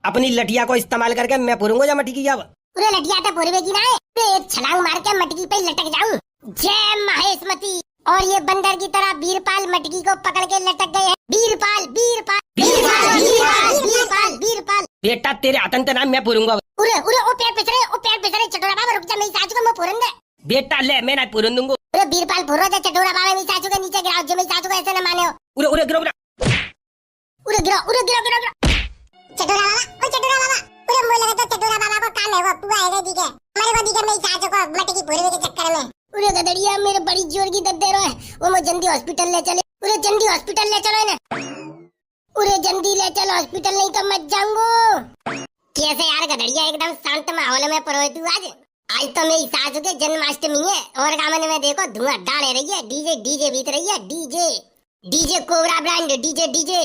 अपनी लठिया को इस्तेमाल करके मैं पूरूंगा जा मटकी अब। पूरे लठिया तो पूरवे की ना है, एक छलांग मार के मटकी पे लटक जाऊं। जय महेशमती। और ये बंदर की तरह वीरपाल मटकी को पकड़ के लटक गए हैं। वीरपाल वीरपाल वीरपाल वीरपाल वीरपाल वीरपाल। बेटा तेरे आतंक नाम मैं पूरूंगा। उरे उरे ओ पेड़ पिसरे चटोरा बाबा रुक जा, मेरी सासू को मैं पूरन दे। बेटा ले मैं ना पूरन दूंगा। उरे वीरपाल पूरो दे चटोरा बाबा, मेरी सासू के नीचे गिराओ, जो मेरी सासू को ऐसे न माने हो। उरे उरे गिरो उरे गिरो उरे गिरो गिरो गिरो। चटोरा बाबा, ओ चटोरा बाबा, उरे मोय लगे तो चटोरा बाबा को काम है, वो पुआ है दी के हमारे को दी के मेरी सासू को मटकी पूरवे के चक्कर में। उरे गदड़िया मेरे बड़ी जोर की दर्द दे रहा है, वो मैं जल्दी हॉस्पिटल ले चले। उरे जल्दी हॉस्पिटल ले चलो ना, उरे जल्दी ले चलो हॉस्पिटल, नहीं तो मत जाऊंगा। कैसे यार गदड़िया एकदम शांत माहौल में परोए तू आज तो मेरी सासू के जन्माष्टमी है और गामन में देखो धुआं डाले रही है, डीजे डीजे बीत रही है, DJ DJ cobra brand DJ DJ.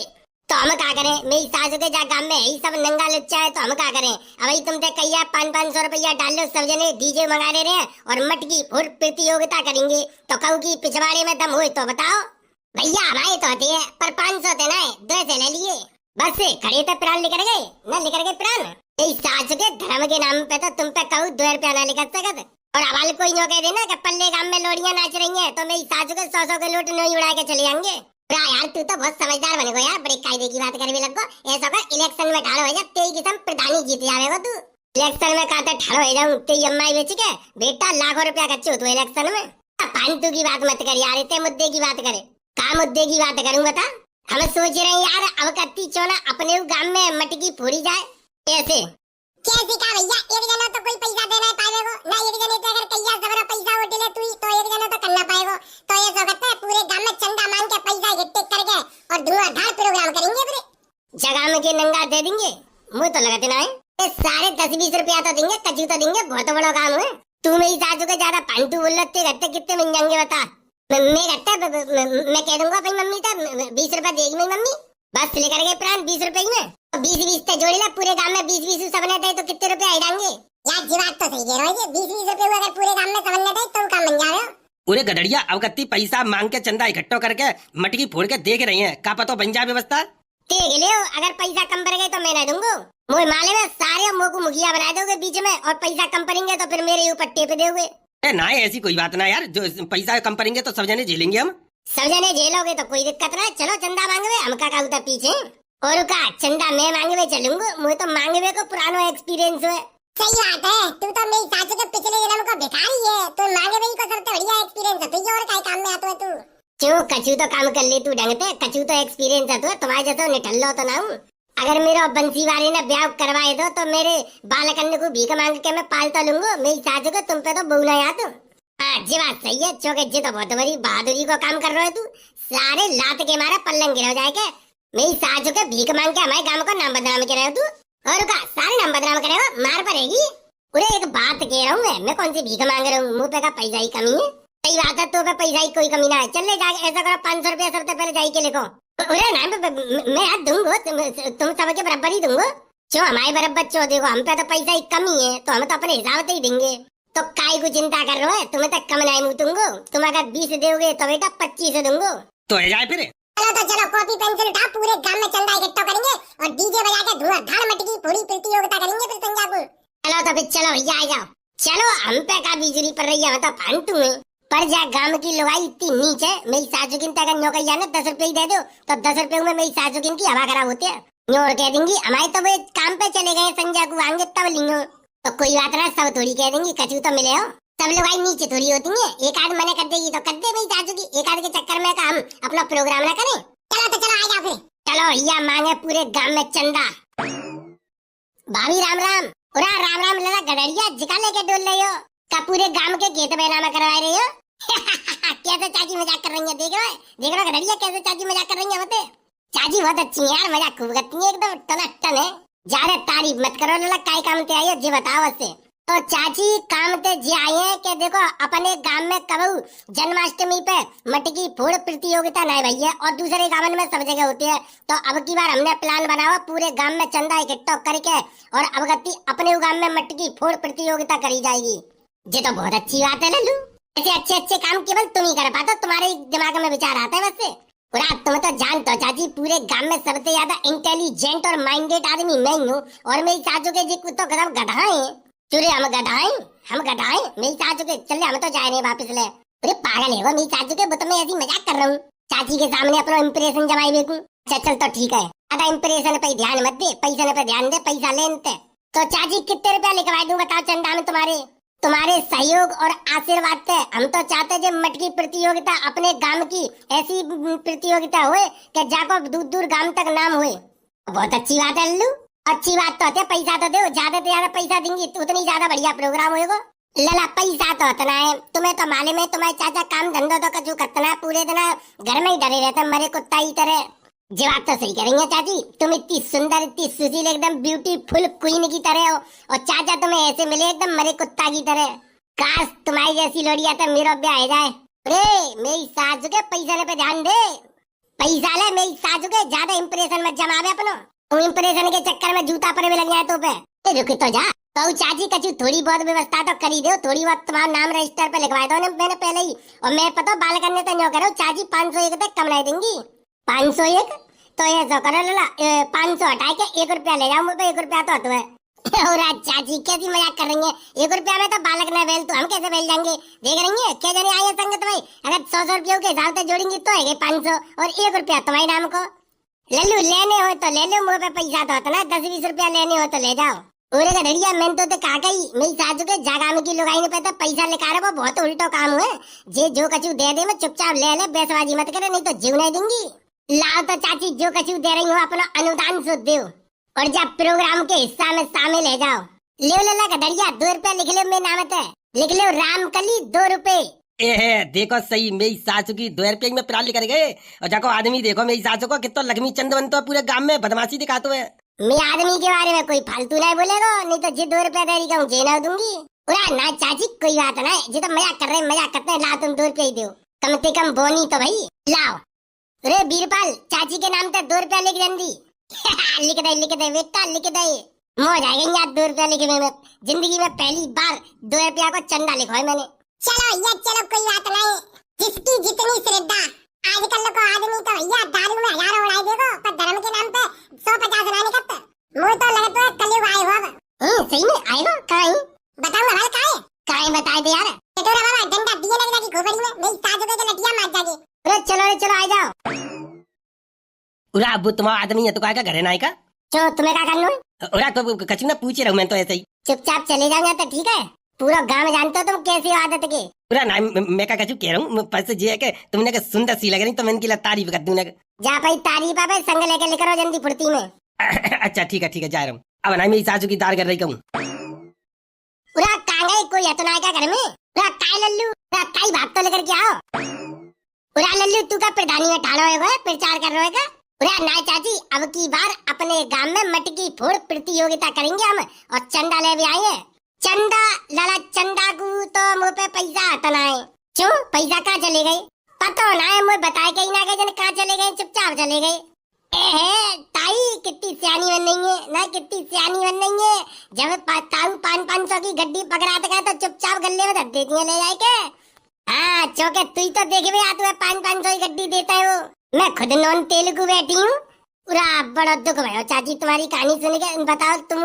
तो हम क्या करें, मेरी सासू के जा गांव में यही सब नंगा लुच्चा है, तो हम क्या करें। अब तुम ते कहिया 500 रुपया डाल लो, सब जने डीजे मंगा ले रहे हैं और मटकी फुट प्रतियोगिता करेंगे। तो कहूँ की पिछवाड़े में दम हुए तो बताओ। भैया हमारे तो होती है पर 500 देना है, 2 से ले लिए बस। खड़े तो प्राण लिख गए न, लिख गए प्राण। मेरी सासू के धर्म के नाम पे तो तुम पे कहूँ 2 रुपया ना लिख सकत। और हवाल कोई नो कह देना कि पल्ले गांव में लोड़ियां नाच रही हैं, तो मेरी सासू के 100 के लूट नहीं उड़ा के चले जाएंगे। यार तू तो बहुत समझदार बने गो यार, बड़ी कायदे की बात करने लगो। ऐसा कर इलेक्शन में ठाड़ो हो जा, तेरी किस्म प्रधानी जीत जाएगा तू। इलेक्शन में कहते ठाड़ो हो जाऊं तेरी अम्मा बेच के, बेटा लाखों रुपया खर्च हो तू इलेक्शन में। फालतू की बात मत कर यार, इतने मुद्दे की बात करे। का मुद्दे की बात करूँ बता। हम सोच रहे हैं यार अब कत्ती चोना अपने गांव में मटकी फोड़ी जाए। कैसे कैसे का भैया, एक जना तो कोई पैसा देना पाएगा ना, एक जने तो अगर कैया सबरा पैसा उठ ले तू तो एक जना तो करना पाएगा। तो ये सकता है पूरे गांव में चंदा मांग के पैसा इकट्ठे करके और धुआंधार प्रोग्राम करेंगे। पूरे जगह में के नंगा दे देंगे, मुझे तो लगते ना है सारे 10-20 रुपया तो देंगे, कचू तो देंगे, बहुत बड़ा काम है। तू मेरी सासू के ज्यादा फालतू बोल रहे, कितने मिल जाएंगे बता। मैं कह दूंगा भाई मम्मी तो 20 रुपया देगी मेरी मम्मी, बस लेकर गए प्राण 20 रुपए में। 20-20 से जोड़ी ला, पूरे गांव में 20-20 सबने दे तो कितने रुपए आ जाएंगे यार। जी बात तो सही कह रहे हो, 20-20 रुपए अगर पूरे गांव में सबने दे तो काम बन जाएगा। पूरे गधड़िया अवगति पैसा मांग के चंदा इकट्ठा करके मटकी फोड़ के देख रही है, का पता बन जाए व्यवस्था। देख ले, अगर पैसा कम पड़ गए तो मैं नहीं दूंगा। मोए माले में सारे मुंह को मुखिया बना दोगे बीच में, और पैसा कम पड़ेंगे तो फिर मेरे ऊपर टेप दोगे। ना ऐसी कोई बात ना यार, जो पैसा कम पड़ेंगे तो सब जने झेलेंगे हम। सब जने झेलोगे तो कोई दिक्कत ना, चलो चंदा मांगवे, हम का उधर पीछे। और का चंदा मैं मांगवे चलूंगा, मुझे तो मांगवे को पुराना एक्सपीरियंस है। सही बात है, तू तो मेरी सासू के पिछले जन्म को भिखारी है, तो मांगवे को सबसे बढ़िया एक्सपीरियंस है तुझे, और काय काम में आता है तू। क्यों कचू तो काम कर ले तू ढंग से, कचू तो एक्सपीरियंस है तू, तुम्हारे जैसा निठल्लो तो ना हूँ। अगर मेरा बंसी वाले ने ब्याह करवाए दो तो मेरे बालकन्या को भीख मांग के मैं पालता लूंगा, मेरी सासू को तुम पे तो बहुना याद। जी बात सही है, चौके जी तो बहुत बड़ी बहादुरी को काम कर रहे हो तू। सारे लात के मारे पल्लंग गिर जाएगा, मेरी सासू के भीख मांग के हमारे गांव को नाम बदनाम कर रहे हो तू, और का सारे नाम बदनाम करे हो, मार पड़ेगी। उरे एक बात कह रहा हूँ मैं कौन सी भीख मांग रहा हूँ, मुँह पे का पैसा ही कमी है। सही बात है, तो पे पैसा ही कोई कमी ना है। चल ले जाके ऐसा करो 500 रुपया सबसे पहले जाई के लिखो। अरे ना मैं याद दूंगा, तुम सबके बराबर ही दूंगा। जो हमारे बराबर चो देखो, हम पे तो पैसा ही कमी है, तो हम तो अपने हिसाब से ही देंगे। तो काय को चिंता कर रहे हो, तुम्हें तक कम नहीं मुतूंगो। तुम अगर 20 दोगे तो बेटा 25 दूंगो। तो है जाए फिर। चलो तो चलो, कॉपी पेंसिल उठा, पूरे गांव में चंदा इकट्ठा करेंगे और डीजे बजा के धुआंधार मटकी पूरी प्रतियोगिता करेंगे फिर पंजाब। चलो तो फिर चलो भैया आ जाओ। चलो हम पे का बिजली पड़ रही है, मतलब फालतू में पर जा गांव की लोगाई इतनी नीच है। मेरी सासू की अगर नौकरिया ने 10 रुपए ही दे दो तो 10 रुपए में मेरी सासू की हवा खराब होती है। और कह देंगी हमारे तो वे काम पे चले गए, संजय को आएंगे तब लिंगो, तो कोई बात ना, सब थोड़ी कह देंगी कचू तो मिले हो। सब लोग आई नीचे थोड़ी होती है, एक आध मना कर देगी तो कर दे मेरी सासू की, एक आध के चक्कर में हम अपना प्रोग्राम ना करें। चलो तो चलो आ जाओ फिर। चलो भैया मांगे पूरे गांव में चंदा। भाभी राम राम। उरा राम राम लला गडरिया जिका लेके डोल रही हो का, पूरे गांव के खेत बैनामा करवा रही हो। कैसे चाची मजाक कर रही है, देख रहे हो गडरिया कैसे चाची मजाक कर रही है। बते चाची बहुत अच्छी है यार, मजाक खूब करती है, एकदम टनाटन है। ज्यादा तारीफ मत करो लला, काय काम ते आई हो जी बताओ वैसे। तो चाची काम ते जी आई है कि देखो अपने गांव में कबू जन्माष्टमी पे मटकी फोड़ प्रतियोगिता नहीं भैया, और दूसरे गांव में सब जगह होती है। तो अब की बार हमने प्लान बनावा पूरे गांव में चंदा इकट्ठा करके और अवगति अपने गांव में मटकी फोड़ प्रतियोगिता करी जाएगी। ये तो बहुत अच्छी बात है लल्लू, ऐसे अच्छे अच्छे काम केवल तुम ही कर पाते, तुम्हारे दिमाग में विचार आता है वैसे। पूरा तुम तो जानते हो चाची, पूरे गांव में सबसे ज्यादा इंटेलिजेंट और माइंडेड आदमी मैं ही हूँ। और मेरी सासू के जी कुछ तो कदम गधाए हैं। चुरे हम गधाए मेरी सासू के। चल हम तो जाए नहीं वापिस ले। अरे पागल है वो मेरी सासू के, वो तो मैं ऐसी मजाक कर रहा हूँ। चाची के सामने अपना इम्प्रेशन जमाई देखूं। चल तो ठीक है, अदा इम्प्रेशन पे ध्यान मत दे, पैसा पे ध्यान दे, पैसा लेते। तो चाची कितने रुपया लिखवा दूं बताओ चंदा में तुम्हारे सहयोग और आशीर्वाद से। हम तो चाहते जो मटकी प्रतियोगिता अपने गांव की ऐसी प्रतियोगिता हुए कि जाको दूर दूर गांव तक नाम हुए। बहुत अच्छी बात है लल्लू, अच्छी बात तो है। पैसा तो दो, ज्यादा से ज्यादा पैसा देंगी तो उतनी ज्यादा बढ़िया प्रोग्राम होगा। लला पैसा तो उतना है, तुम्हें तो मालूम है तुम्हारे चाचा काम धंधा तो कछु करता है, पूरे दिन घर में ही डरे रहते मरे कुत्ता ही तरह। जवाब तो सही करेंगे चाची, तुम इतनी सुंदर इतनी सुशील एकदम ब्यूटीफुल क्वीन की तरह हो, और चाचा तुम्हें ऐसे मिले एकदम मरे कुत्ता की तरह। काश तुम्हारी जैसी लोड़िया तो मेरा ब्याह हो जाए। अरे मेरी सासू के पैसा पे ध्यान दे, पैसा ले मेरी सासू के, ज्यादा इम्प्रेशन मत जमावे अपनो। तुम इम्प्रेशन के चक्कर में जूता पर भी लग जाए तो पे रुक तो जा। तो चाची कछु थोड़ी बहुत व्यवस्था तो करी दो, थोड़ी बहुत तुम्हारा नाम रजिस्टर पे लिखवा दो मैंने पहले ही। और मैं पता बाल करने तो नो करो चाची 501 तक कम नहीं देंगी। 501 तो ये जो करो लला 500 हटा के 1 रुपया ले जाओ मुझे, 1 रुपया तो है। और आज चाची कैसी मजाक कर रही है, 1 रुपया में तो बालक न बेल तो हम कैसे बेल जाएंगे। देख रही है क्या जने आई संगत में, अगर 100 रुपयों के हिसाब से जोड़ेंगी तो है 500 और 1 रुपया तुम्हारे नाम को। लल्लू लेने हो तो ले लो, मुँह पे पैसा तो होता ना, 10-20 रुपया लेने हो तो ले जाओ। उरे का डरिया मैंने तो कहा गई मेरी सासू के जागाम की लुगाई ने पे पैसा लेकर वो बहुत उल्टो काम हुए। जे जो कछु दे दे मैं चुपचाप ले ले, बेसबाजी मत करे नहीं तो जीव नहीं दूंगी। लाओ तो चाची जो कछु दे रही हूँ अपना अनुदान सुध दो, और जब प्रोग्राम के हिस्सा में शामिल है जाओ। ले लला का डरिया 2 रुपया लिख लो मेरे नाम पे, लिख लो रामकली 2 रुपए। ए है देखो सही, मेरी सासू की 2 रुपये में प्राली कर गए। और जाको आदमी देखो मेरी सासू को कितना लक्ष्मी चंद बनता है, पूरे गांव में बदमाशी दिखाते हुए। मैं आदमी के बारे में कोई फालतू नहीं बोलेगा, नहीं तो जी 2 रुपया देरी का जेना दूंगी। उरा ना चाची कोई बात ना, जी तो मजाक कर रहे मजाक करते हैं। ला तुम 2 रुपये ही दो, कम से कम बोनी तो भाई लाओ। अरे बीरपाल चाची के नाम पे 2 रुपया लिख जल्दी। लिख दे बेटा लिख दे, मौज आ गई यार 2 रुपया लिखने में। जिंदगी में पहली बार 2 रुपया को चंदा लिखवाए मैंने। चलो ये चलो कोई बात नहीं, जिसकी जितनी श्रद्धा। आजकल को आदमी तो भैया दारू में हजारों उड़ाई देगो, पर धर्म के नाम पे 150 ना निकलते। मुझे तो लगता है कलयुग आए होगा। सही में आएगा काहे बताओ ना भाई, काहे बताए दे यार। चटोरा बाबा डंडा दिए लगना की खोपड़ी में, मेरी सासू के लटिया मार जागे। अरे चलो आ जाओ। उरा अब तुम्हारा आदमी है तो का घर है ना का, क्यों तुम्हें क्या करना है। उरा तो कछु ना पूछ रहा हूँ मैं तो ऐसे ही। चुपचाप चले जाओ तो ठीक है, पूरा गांव जानते हो तुम कैसी आदत के। पूरा ना मैं का कछु कह रहा हूँ, पर जे है के तुमने के सुंदर सी लग रही तो मैंने की तारीफ कर दूं ना। जा भाई तारीफ पे संग लेके लेकर जल्दी फुर्ती में। अच्छा ठीक है जा रहा हूँ। अब ना मेरी सासू की दार कर रही कहूँ। उरा कांगे कोई है तो ना क्या घर में। उरा काय लल्लू, उरा काय भाग तो लेकर के आओ। उरा लल्लू तू का प्रधानी में ठाड़ा होएगा, प्रचार कर रहा है। उरा ना चाची अब की बार अपने गांव में मटकी फोड़ प्रतियोगिता करेंगे हम, और चंदा ले भी आए। चंदा लाला चंदा को तो मुँह पे पैसा आता ना है। क्यों पैसा कहाँ चले गए पता ना है, मुझे बताए कहीं ना कहीं कहाँ चले गए, चुपचाप चले गए। ताई कितनी सियानी बन रही है ना, कितनी सियानी बन रही है। जब ताऊ 500 की गड्डी पकड़ा था तो चुपचाप गले में धर देती है ले जाए के। हाँ चौके तू तो देखे भी तुम्हें 500 की गड्डी देता है वो। मैं खुद नॉन तेलुगु बैठी हूँ। पूरा बड़ा दुख भयो चाची तुम्हारी कहानी सुन के। बताओ तुम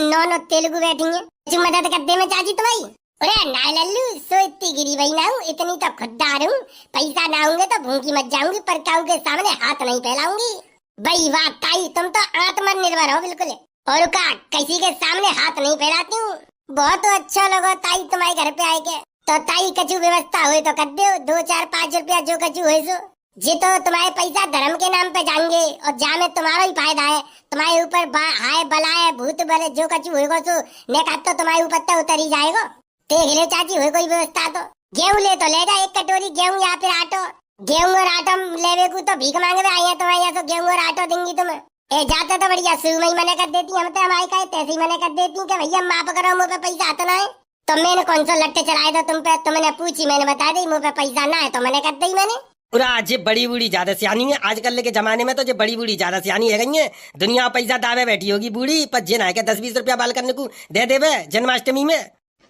नॉन और तेलुगु बैठी है, कुछ मदद कर दे मैं चाची तुम्हारी। अरे ना लल्लू सो इतनी गिरी भाई ना हूँ, इतनी तो खुददार हूँ। पैसा ना होंगे तो भूखी मत जाऊंगी, पर काऊ के सामने हाथ नहीं फैलाऊंगी। भाई वाह ताई तुम तो आत्मनिर्भर हो बिल्कुल, और का किसी के सामने हाथ नहीं फैलाती हूँ। बहुत अच्छा लगा ताई तुम्हारे घर पे आए के। तो ताई कछु व्यवस्था हुए तो कर दो, 2, 4, 5 रुपया जो कछु हुए सो। जी तो तुम्हारे पैसा धर्म के नाम पे जाएंगे, और जा में तुम्हारा ही फायदा है। तुम्हारे ऊपर हाय बलाए भूत बले जो कछु होएगा सो नेका तो तुम्हारे ऊपर तो उतर ही जाएगा। देख ले चाची हुए कोई व्यवस्था तो। गेहूं ले तो ले जा 1 कटोरी गेहूं या फिर आटो। गेहूं और आटो लेवे को तो भीख मांगे में आई है तुम्हारे यहाँ, तो गेहूं और आटो देंगी तुम्हें। ए जाता तो बढ़िया शुरू में ही मना कर देती, हम तो हमारे का तैसे ही मना कर देती कि भैया माफ करो मुँह पे पैसा आता ना है। तो मैंने कौन सा लट्टे चलाए था तुम पे, तुमने पूछी मैंने बता दी मुँह पे पैसा ना है तो मैंने कर दी मैंने। पूरा जे बड़ी बूढ़ी ज्यादा सियानी है आजकल के जमाने में, तो जे बड़ी बूढ़ी ज्यादा सियानी है गई है। दुनिया पैसा दावे बैठी होगी बूढ़ी, पर जे ना के 10-20 रुपया बाल करने को दे देवे जन्माष्टमी में।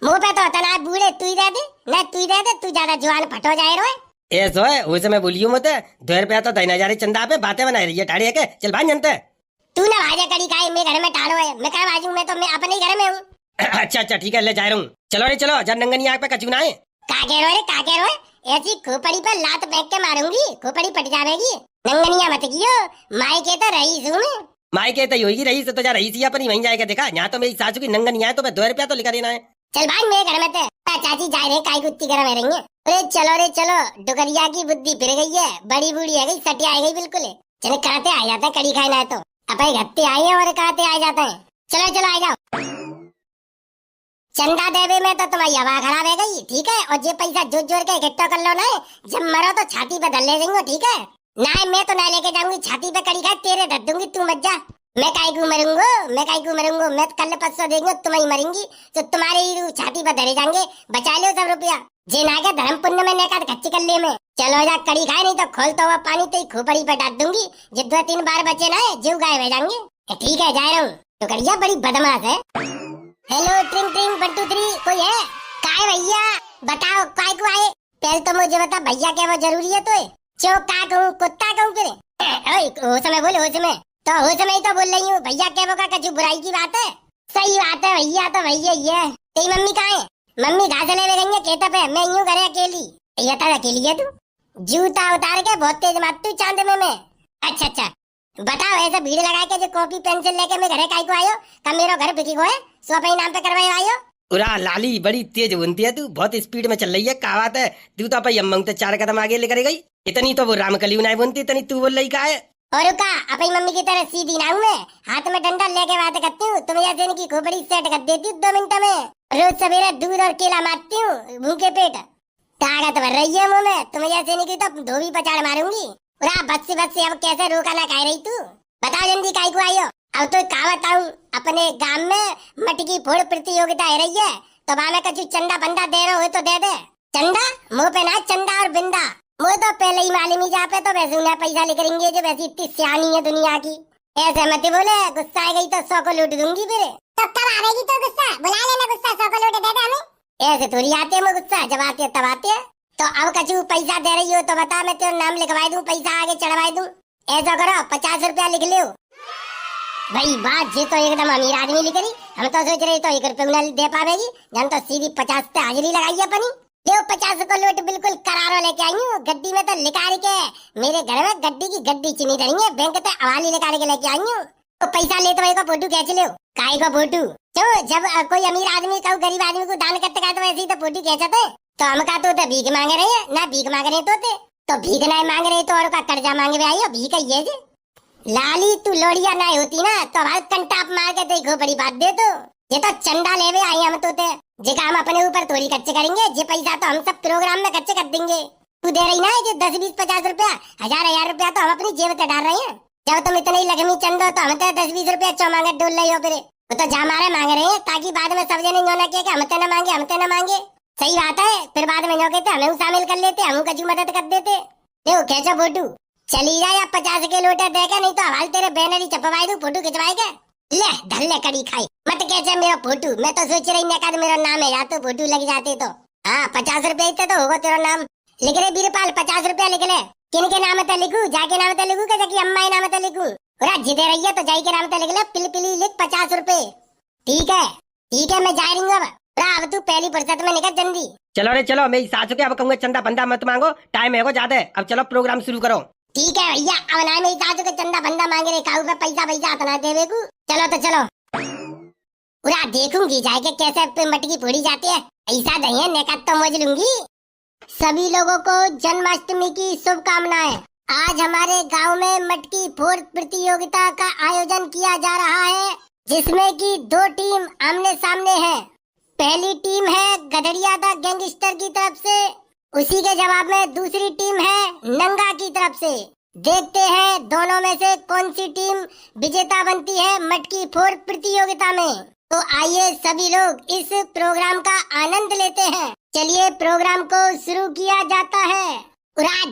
मुँह पे तो होता ना बूढ़े, तू ही दे दे ना, तू ही दे दे, तू ज्यादा जवान फटो जाए रो। ऐसो है उस समय बोलियो मत 2 रुपया तो 10,000 चंदा पे बातें बना रही है ठाड़े के चल भाई जनते। तू ना भाजा कड़ी खाए, मेरे घर में टाड़ो है, मैं कहा बाजू में तो मैं अपने ही घर में हूँ। अच्छा अच्छा ठीक है ले जा रहा हूँ। चलो रे चलो जब नंगनी आग पे कचू ना है। का कह रहे हो रे, का कह रहे हो? ऐसी खोपड़ी पर लात फेंक के मारूंगी, खोपड़ी पट जाएगी। नंगनिया मत कियो, माई के तो रईस हूँ मैं। माई के तो होगी रही तो जा रही थी अपनी वहीं जाएगा देखा। यहाँ तो मेरी सासू की नंगनी है तो मैं 2 रुपया तो लिखा देना है। चल भाई मेरे घर में थे चाची जा रहे काय कुत्ती घर में रहेंगे। अरे चलो डुगरिया की बुद्धि फिर गई है, बड़ी बूढ़ी है गई, सटिया आ गई बिल्कुल। चले कराते आ जाते कड़ी खाए ना तो अपने घत्ते आए हैं और कराते आ जाते हैं। चलो आ जाओ। चंदा देवे में तो तुम्हारी हवा खराब है गई, ठीक है। और ये पैसा जोड़ जोड़ के इकट्ठा कर लो ना, जब मरो तो छाती पे धर ले जाएंगे, ठीक है ना। मैं तो ना लेके जाऊंगी छाती पे कड़ी खाए, तेरे धर दूंगी, तू मत जा। मैं काहे को मरूंगा, मैं कल परसों देंगे तुम ही मरेंगी तो तुम्हारे ही छाती पर धरे जाएंगे। बचा लो सब रुपया, जे ना के धर्म पुण्य में नेका खच्ची कर ले में। चलो जा कड़ी खाए, नहीं तो खोलता हुआ पानी तो खोपड़ी पे डाल दूंगी। जो 2-3 बार बचे ना जीव गायब हो जाएंगे। ठीक है जा रहा हूँ। तो कड़िया बड़ी बदमाश है। हेलो ट्रिंग ट्रिंग 1 2 3 कोई है? काय भैया बताओ काय को आए? पहले तो मुझे बता भैया क्या वो जरूरी है? तो चो का कहूँ कुत्ता कहूँ फिर? हो समय बोले हो समय तो हो समय ही तो बोल रही हूँ। भैया क्या का कछु बुराई की बात है? सही बात है भैया, तो भैया ये तेरी मम्मी कहाँ है? मम्मी घास ले गई खेत पे, मैं यूँ करे अकेली। ये तो अकेली है तू? जूता उतार के बहुत तेज मारती चांद में मैं। अच्छा बताओ ऐसे भीड़ लगा के जो कॉपी पेंसिल लेके मैं घरे काई को आयो? कब मेरा घर बिकी को है सो अपने नाम पे करवाए आयो? उरा लाली बड़ी तेज बनती है तू, बहुत स्पीड में चल रही है। क्या बात है तू तो अपनी अम्मा तो 4 कदम आगे लेकर गई। इतनी तो वो रामकली नहीं बनती, इतनी तू बोल रही का है? और का अपनी मम्मी की तरह सीधी ना हूँ मैं, हाथ में डंडा लेके बात करती हूँ। तुम जैसे इनकी खोपड़ी सेट कर देती हूँ 2 मिनट में। रोज सवेरे दूध और केला मारती हूँ भूखे पेट, ताकत भर रही है मुँह में। तुम जैसे इनकी तो धोबी पचाड़ मारूंगी। बस से अब कैसे रोका ना कह रही तू? बताओ जल्दी काय को आयो? अब तो का बताऊं, अपने गांव में मटकी फोड़ प्रतियोगिता हो रही है तो वहाँ में कछु चंदा बंदा दे रहे हो तो दे दे। चंदा मुँह पे ना, चंदा और बिंदा। मुझे तो पहले ही मालूम ही जा पे तो वैसे उन्हें पैसा लेकरेंगे जो वैसी इतनी सियानी है दुनिया की। ऐसे मत बोले, गुस्सा आ गई तो 100 को लूट दूंगी फिर। तो कब आवेगी तो गुस्सा? बुला लेना गुस्सा, 100 को लूट दे दे हमें। ऐसे थोड़ी आते हैं गुस्सा, जब आते है तब आते है। तो अब कछु पैसा दे रही हो तो बता, मैं तेरा नाम लिखवा दूं, पैसा आगे चढ़वा दूं। ऐसा करो 50 रुपया लिख लो भाई। बात जे तो एकदम अमीर आदमी लिख रही, हम तो सोच रहे तो 1 रुपया दे पावेगी, जन तो सीधी 50 पे हाजिरी लगाई अपनी। देव 50 को लूट बिल्कुल करारो लेके आई हूँ। गड्डी में तो लिखा के मेरे घर में गड्डी की गड्डी चीनी धरी है, बैंक पे हवाली लेकर के लेके आई हूँ। तो पैसा ले तो फोटो खींच लो। काय का फोटो? क्यों जब कोई अमीर आदमी का गरीब आदमी को दान करते का तो वैसे ही तो फोटो खींचते। तो हम का तो भीख मांग रहे हैं ना, भीख मांग रहे तो भीख नहीं मांग रहे तो और का कर्जा मांगे आई हो। भीख ये जी लाली तू लोड़िया ना होती ना तो हमारे कंटाप मार के देखो बड़ी बात दे। तो ये तो चंदा लेवे आई हम तो जे काम अपने ऊपर थोड़ी खर्च करेंगे, जे पैसा तो हम सब प्रोग्राम में खर्च कर देंगे। तू दे रही ना जो 10 20 50 रुपया 1000 रुपया तो हम अपनी जेब से डाल रहे हैं। जब तुम इतने ही लक्ष्मी चंद हो तो हम तो 10 20 रुपया चौ मांगे डोल रही हो फिर। वो तो जा मारे मांग रहे हैं ताकि बाद में सब जने ना किया हम तो ना मांगे। सही बात है, फिर बाद में जो कहते हमें शामिल कर लेते, हम कछु मदद कर देते। देखो कैसा फोटो चली जाए या 50 के लोटे देगा, नहीं तो हवाल तेरे बैनर ही चपवाए दू, फोटो खिंचवाएगा। ले धल्ले कड़ी खाई मत कैसे मेरा फोटो। मैं तो सोच रही ना मेरा नाम है या तो फोटो लग जाते तो। हाँ 50 रुपया इतने तो होगा तेरा नाम। लिख रहे बीरपाल 50 रुपया लिख ले। किन के नाम तो लिखू? जाके नाम तो लिखू क्या जाके अम्मा के नाम तो लिखू? जिदे रही है तो जाई के नाम तो लिख ले, पिली लिख 50 रुपए। ठीक है मैं जा रही हूँ अब। अब तू पहली फुर्सत में निकल जल्दी। चलो रे चलो, मेरी सासू के अब कहूँगा चंदा बंदा मत मांगो, टाइम है ज्यादा। अब चलो प्रोग्राम शुरू करो। ठीक है भैया, अब ना मेरी सासू के चंदा बंदा मांगे रहे काऊ पे पैसा इतना देवे को। चलो तो चलो पूरा देखूंगी जाके कैसे पे मटकी फोड़ी जाती है। ऐसा नहीं है नेका तो मौज लूंगी। सभी लोगों को जन्माष्टमी की शुभकामनाएं। आज हमारे गांव में मटकी फोड़ प्रतियोगिता का आयोजन किया जा रहा है, जिसमें कि 2 टीम आमने सामने है। पहली टीम है गधड़िया दा गैंगस्टर की तरफ से, उसी के जवाब में दूसरी टीम है नंगा की तरफ से। देखते हैं दोनों में से कौन सी टीम विजेता बनती है मटकी फोड़ प्रतियोगिता में। तो आइए सभी लोग इस प्रोग्राम का आनंद लेते हैं। चलिए प्रोग्राम को शुरू किया जाता है।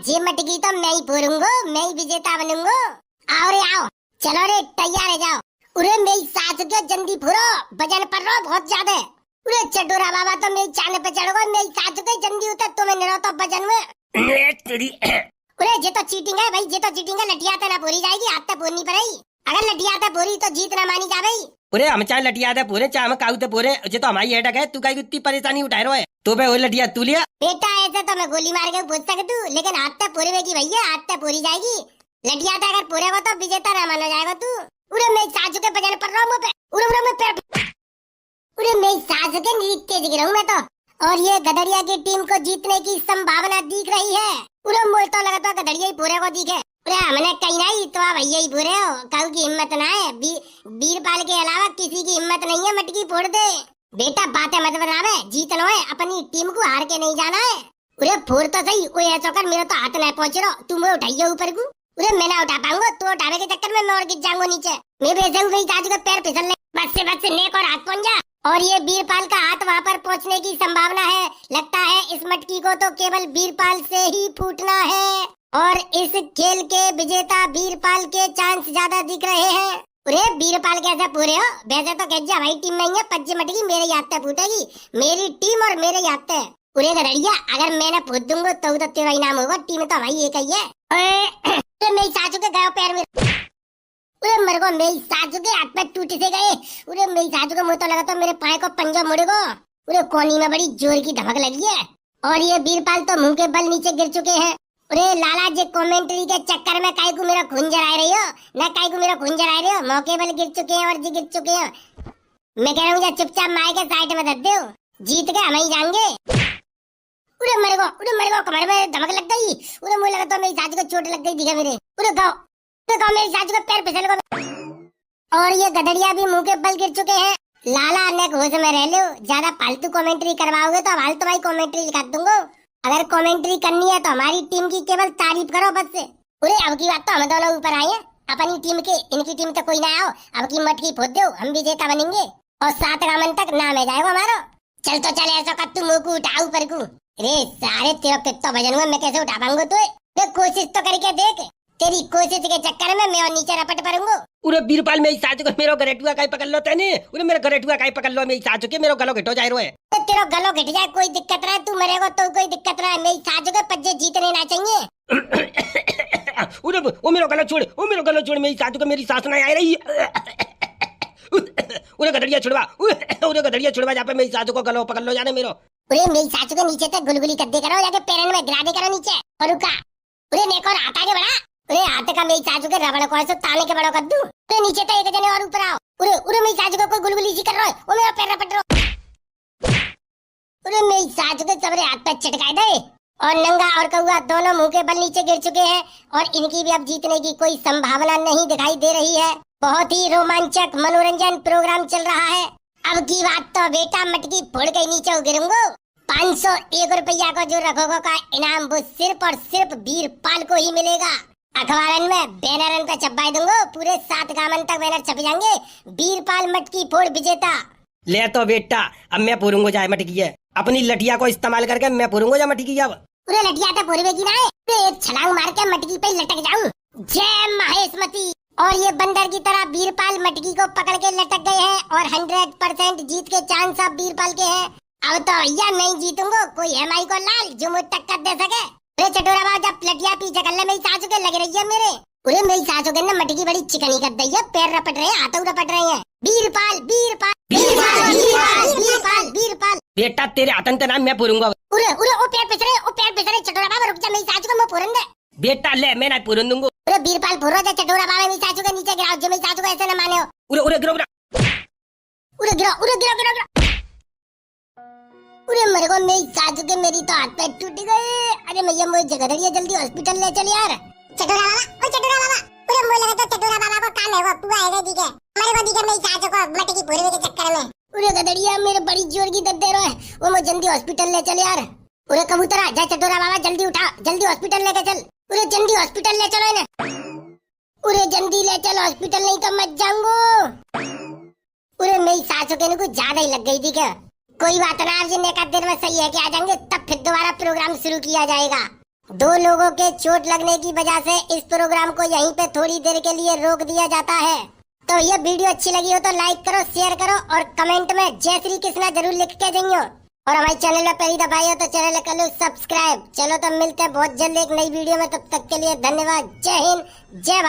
ये मटकी तो मैं ही फोड़ूंगा, मैं ही विजेता बनूंगा। आओ रे आओ, चलो रे तैयार है जाओ। उरे मेरी सास के जल्दी फोड़ो, वजन पर रहो बहुत ज्यादा। उरे चटोरा बाबा तो मेरी चाने पे चढ़ोगा, मेरी सास के जल्दी उतर तो मैं नहीं रहता वजन में। तेरी अरे ये तो चीटिंग है भाई, ये तो चीटिंग है। लटिया तो ना पूरी जाएगी, हाथ तो पूरी पड़ेगी। अगर लटिया तो पूरी तो जीत ना मानी जा भाई। पूरे हम चाहे लटिया दे पूरे चाहे हम काऊ ते पूरे, ये तो हमारी हेडक है। तू काई इतनी परेशानी उठा रहा है? तो बे वो लटिया तू लिया बेटा ऐसे तो मैं गोली मार के पूछ सकता तू, लेकिन हाथ तो पूरी होगी भैया, हाथ तो पूरी जाएगी। लटिया तो अगर पूरे को तो विजेता ना माना जाएगा तू। उरे मैं सासू के बजाने पड़ रहा हूँ पे, उरे मैं पैर, उरे मैं सासू के नृत्य दिख रहा हूँ मैं तो। और ये गदड़िया की टीम को जीतने की संभावना दिख रही है। उरे मुझे तो लगता है गदड़िया ही पूरे को दिखे। अरे हमने कहीं नहीं तो भैया ही पूरे हो, काऊ की हिम्मत ना है। वीरपाल के अलावा किसी की हिम्मत नहीं है मटकी फोड़ दे। बेटा बातें मत बतावे, जीतना है अपनी टीम को, हार के नहीं जाना है। उरे फोड़ तो सही, कोई ऐसा कर मेरा तो हाथ नहीं पहुंच रहा, तुम उठाइए ऊपर को। उरे मैं ना उठा पाऊंगा, तो उठाने के चक्कर में मैं और गिर जाऊंगा नीचे। मैं वैसे हुई ताज के पैर फिसल ले, बस से नेक और हाथ पहुंच जा। और ये वीरपाल का हाथ वहाँ पर पहुंचने की संभावना है। लगता है इस मटकी को तो केवल वीरपाल से ही फूटना है। और इस खेल के विजेता वीरपाल के चांस ज्यादा दिख रहे हैं। अरे वीरपाल कैसे पूरे हो? वैसे तो कह हमारी टीम नहीं है, पज्जे मटकी मेरे हाथ से फूटेगी। मेरी टीम और मेरे हाथ से। अरे गधड़िया अगर मैंने फूट दूंगा तो तेरा इनाम होगा, टीम तो भाई एक ही है। तो मेरी सासू के गए पैर में, उरे मेरे को मेरी सासू के हाथ पैर टूट से गए। उरे मेरी सासू को मुझे तो लगा तो मेरे पाए को पंजा मुड़ेगो। उरे कोनी में बड़ी जोर की धमक लगी है। और ये वीरपाल तो मुंह के बल नीचे गिर चुके हैं। अरे लाला जी कमेंट्री के चक्कर में काई को मेरा खून जरा रही हो ना, काई को मेरा खून जरा रही हो। मौके बल गिर चुके हैं और जी गिर चुके हैं। मैं कह रहा हूँ चुपचाप माए के साइड में धर दो, जीत के हम ही जाएंगे। उरे मेरे को कमर में धमक लग गई। उरे मुझे लगा तो मेरी सासू को चोट लग गई दिखा मेरे। उरे गाओ मेरी सासू का पैर फिसल गया। और ये गधड़िया भी मुंह के बल गिर चुके हैं। लाला ने होश में रह लो, ज्यादा फालतू कमेंट्री करवाओगे तो हाल तो भाई कमेंट्री लिखा दूंगा। अगर कमेंट्री करनी है तो हमारी टीम की केवल तारीफ करो बस से। अरे अब की बात तो हम दोनों ऊपर आए हैं अपनी टीम के, इनकी टीम तो कोई ना आओ। अब की मटकी फोड़ दो, हम विजेता बनेंगे और 7 रामन तक नाम है जाएगा हमारा। चल तो चल ऐसा कर, तू मुंह को उठा ऊपर को। अरे सारे तेरा कितना वजन हुआ, मैं कैसे उठा पाऊंगा? तो कोशिश तो करके देख, तेरी कोशिश के चक्कर में मैं और नीचे रपट पड़ूंगा। उरे वीरपाल मेरी सासू को मेरो गरेटुआ काई पकड़ लो तने। उरे मेरा गरेटुआ काई पकड़ लो मेरी सासू के, मेरो गलो घिटो जाए रो है। तो तेरा गलो घिट जाए कोई दिक्कत रहा, तू मरेगा तो कोई दिक्कत रहा। मेरी सासू के पज्जे जीतने ना चाहिए। उरे वो मेरो गलो छोड़, वो मेरो गलो छोड़, मेरी सासू को मेरी सास ना आ रही है। उरे गधड़िया छुड़वा, उरे गधड़िया छुड़वा, जहाँ पे मेरी सासू को गलो पकड़ लो जाने मेरो। उरे मेरी सासू के नीचे तक गुलगुली कर दे करो, जाके पैरन में गिरा दे करो नीचे और रुका। उरे नेक और हाथ आगे बढ़ा। उरे हाथ का मेरी सासू के रबड़ को ऐसे ताने के बड़ा कर दूं। उरे नीचे तो एक जने और ऊपर आओ। उरे मेरी सासू को कोई गुलगुली सी कर रहा है, वो मेरा पैर रपट रहा। उरे मेरी सासू के सबरे हाथ पे चटकाए दे। और नंगा और कौआ दोनों मुंह के बल नीचे गिर चुके हैं और इनकी भी अब जीतने की कोई संभावना नहीं दिखाई दे रही है। बहुत ही रोमांचक मनोरंजन प्रोग्राम चल रहा है। अब की बात तो बेटा मटकी फोड़ के नीचे गिरूंगा। 501 रुपया का जो रखोगो का इनाम वो सिर्फ और सिर्फ वीरपाल को ही मिलेगा। अखबारन में बैनरन पे छपवा दूंगा, पूरे 7 गामन तक बैनर छप जाएंगे। वीरपाल मटकी फोड़ विजेता। ले तो बेटा अब मैं पूरूंगा जाए मटकी है, अपनी लटिया को इस्तेमाल करके मैं पूरूंगा जा मटकी। अब पूरे लटिया तो पूरे की ना है, एक छलांग मार के मटकी पे लटक जाऊं। जय महेशमती। और ये बंदर की तरह वीरपाल मटकी को पकड़ के लटक गए हैं और 100% जीत के चांस अब वीरपाल के हैं। अब तो भैया नहीं जीतूंगा, कोई है माई को लाल जो मुझे टक्कर दे सके। अरे चटोरा बाबा जब लटिया पीछे कर ले, मेरी सासू के लग रही है मेरे। अरे मेरी सासू के ना मटकी बड़ी चिकनी कर दी है, पैर रपट रहे हैं, हाथ रपट रहे हैं। वीरपाल वीरपाल वीरपाल वीरपाल वीरपाल वीरपाल। बेटा तेरे हाथन ते नाम मैं पूरूंगा। उरे ओ पैर पिछ रहे चटोरा बाबा, रुक जा, मेरी सासू को मैं पूरन दे। बेटा ले मैं ना पूरन दूंगा। अरे वीरपाल पूरा जा, चटोरा बाबा मेरी सासू के नीचे गिराओ, जो मेरी सासू को ऐसे न माने हो। उरे गिरो उरे मेरे को मेरी सासू के मेरी तो हाथ पैर टूट गए। अरे मैया मुझे जगह धरिए, जल्दी हॉस्पिटल ले चल यार। चटोरा बाबा उरे मुझे लगा तो चटोरा बाबा को काम है, वो पुआ है ठीक है, मेरे को दिखे मेरी सासू को मटकी पूरे के चक्कर में। उरे गधड़िया मेरे बड़ी जोर की दर्द दे रहा है, वो मुझे जल्दी हॉस्पिटल ले चल यार। उरे कबूतरा जा, चटोरा बाबा जल्दी उठा, जल्दी हॉस्पिटल लेके चल। उरे जल्दी हॉस्पिटल ले चलो इन्हें, उरे जल्दी ले चल हॉस्पिटल, नहीं तो मत जाऊंगा। उरे मेरी सासू के कुछ ज्यादा ही लग गई थी क्या? कोई बात ना, आज एक आध दिन में सही है कि आ जाएंगे, तब फिर दोबारा प्रोग्राम शुरू किया जाएगा। 2 लोगों के चोट लगने की वजह से इस प्रोग्राम को यहीं पे थोड़ी देर के लिए रोक दिया जाता है। तो ये वीडियो अच्छी लगी हो तो लाइक करो, शेयर करो और कमेंट में जय श्री कृष्णा जरूर लिख के जाइयो। और हमारे चैनल में पहली दफा आए हो तो चैनल कर लो सब्सक्राइब। चलो तो मिलते हैं बहुत जल्द एक नई वीडियो में, तब तक के लिए धन्यवाद। जय हिंद, जय भारत।